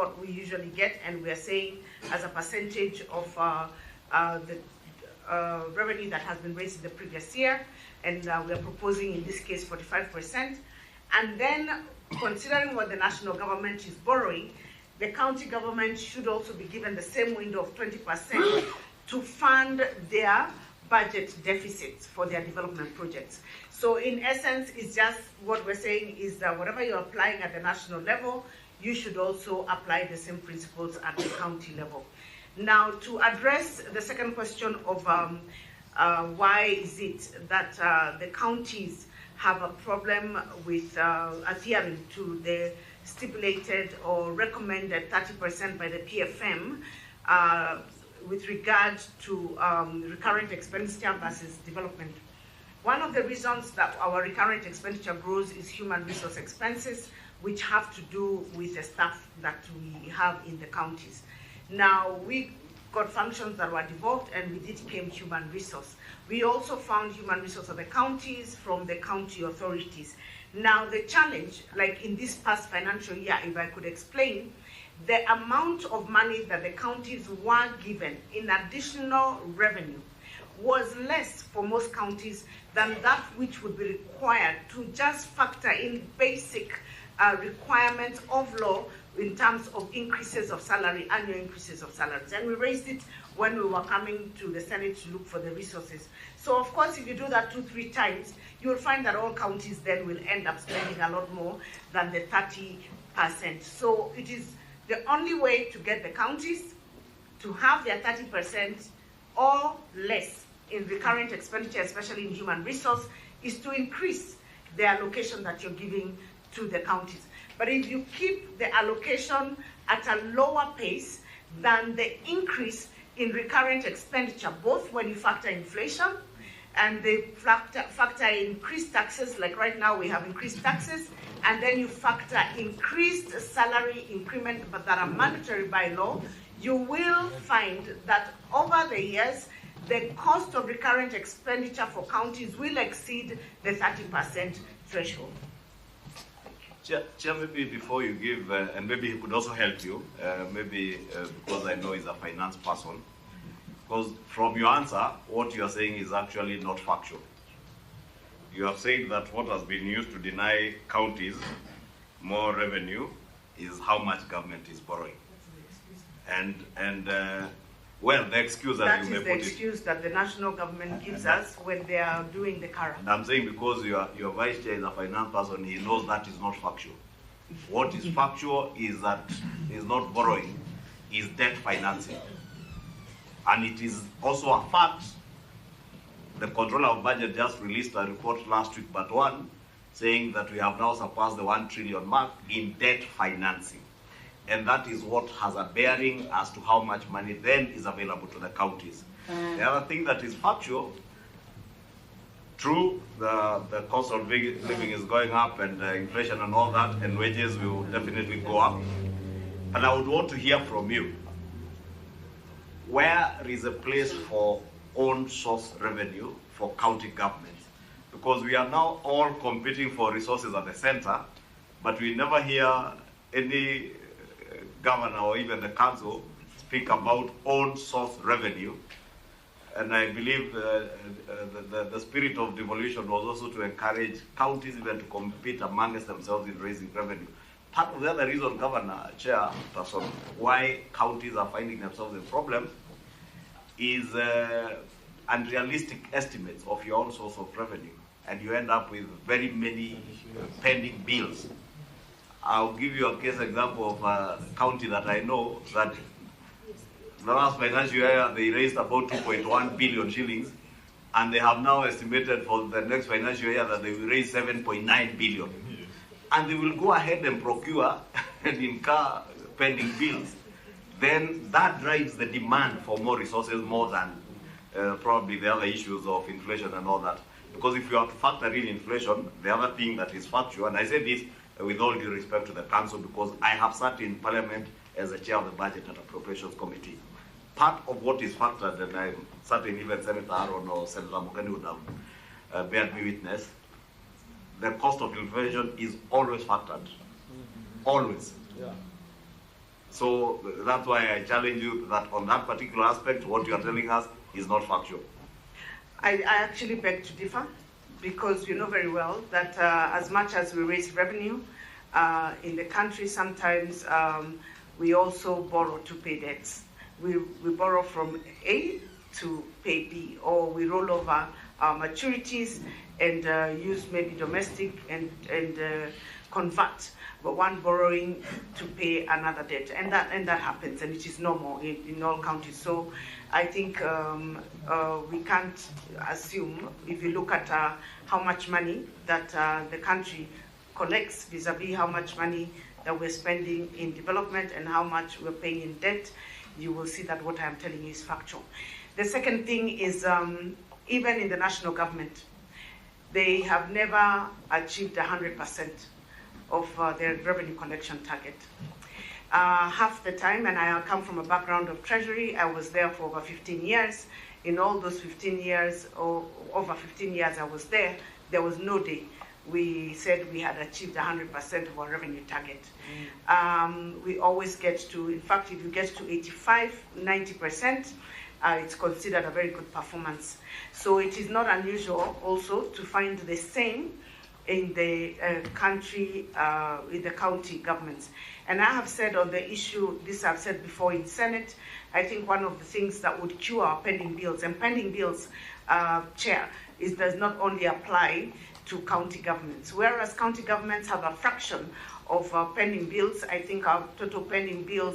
what we usually get, and we are saying as a percentage of the revenue that has been raised in the previous year, and we are proposing in this case 45%. And then, considering what the national government is borrowing, the county government should also be given the same window of 20% to fund their budget deficits for their development projects. So in essence, it's just what we're saying is that whatever you're applying at the national level, you should also apply the same principles at the county level. Now, to address the second question of why is it that the counties have a problem with adhering to the stipulated or recommended 30% by the PFM with regard to recurrent expenditure versus development. One of the reasons that our recurrent expenditure grows is human resource expenses, which have to do with the staff that we have in the counties. Now, we got functions that were devolved, and with it came human resource. We also found human resource of the counties from the county authorities. Now, the challenge, like in this past financial year, if I could explain, the amount of money that the counties were given in additional revenue was less for most counties than that which would be required to just factor in basic requirements of law in terms of increases of salary, annual increases of salaries. And we raised it when we were coming to the Senate to look for the resources. So of course, if you do that 2-3 times, you will find that all counties then will end up spending a lot more than the 30%. So it is the only way to get the counties to have their 30% or less in recurrent expenditure, especially in human resource, is to increase the allocation that you're giving to the counties. But if you keep the allocation at a lower pace than the increase in recurrent expenditure, both when you factor inflation and they factor increased taxes, like right now we have increased taxes, and then you factor increased salary increment but that are mandatory by law, you will find that over the years, the cost of recurrent expenditure for counties will exceed the 30% threshold. Chair, maybe before you give, and maybe he could also help you, because I know he's a finance person, because from your answer, what you are saying is actually not factual. You have said that what has been used to deny counties more revenue is how much government is borrowing. Well, the excuse that you may put it. That is the excuse that the national government gives us when they are doing the current. And I'm saying because your vice chair is a finance person, he knows that is not factual. What is factual is that is not borrowing, is debt financing. And it is also a fact, the Controller of Budget just released a report last week, but one, saying that we have now surpassed the 1 trillion mark in debt financing. And that is what has a bearing as to how much money then is available to the counties. The other thing that is factual, true, the cost of living is going up and inflation and all that, and wages will definitely go up. And I would want to hear from you, where is a place for own source revenue for county governments? Because we are now all competing for resources at the center, but we never hear any governor or even the council speak about own source revenue. And I believe the spirit of devolution was also to encourage counties even to compete amongst themselves in raising revenue. Part of the other reason, Governor, Chairperson, why counties are finding themselves in problems is unrealistic estimates of your own source of revenue. And you end up with very many pending bills. I'll give you a case example of a county that I know that the last financial year they raised about 2.1 billion shillings, and they have now estimated for the next financial year that they will raise 7.9 billion. And they will go ahead and procure and incur pending bills. Then that drives the demand for more resources more than probably the other issues of inflation and all that. Because if you have to factor in inflation, the other thing that is factual, and I say this with all due respect to the council, because I have sat in parliament as the chair of the budget and appropriations committee. Part of what is factored, and I'm certain even Senator Aaron or Senator Mugani would have bear me witness, the cost of inflation is always factored. Always. Yeah. So that's why I challenge you that on that particular aspect, what you are telling us is not factual. I actually beg to differ, because you know very well that as much as we raise revenue in the country, sometimes we also borrow to pay debts. We borrow from A to pay B, or we roll over our maturities and use maybe domestic and convert, but one borrowing to pay another debt, and that happens, and it is normal in all counties. So I think we can't assume, if you look at how much money that the country collects vis-a-vis how much money that we're spending in development and how much we're paying in debt, you will see that what I'm telling you is factual. The second thing is, even in the national government, they have never achieved 100% of their revenue collection target. Half the time, and I come from a background of Treasury, I was there for over 15 years. In all those 15 years, or over 15 years I was there was no day we said we had achieved 100% of our revenue target. We always get to, in fact, if you get to 85, 90%, it's considered a very good performance. So it is not unusual also to find the same in the country, in the county governments. And I have said on the issue, this I've said before in Senate, I think one of the things that would cure our pending bills, and pending bills, Chair, does not only apply to county governments. Whereas county governments have a fraction of pending bills, I think our total pending bills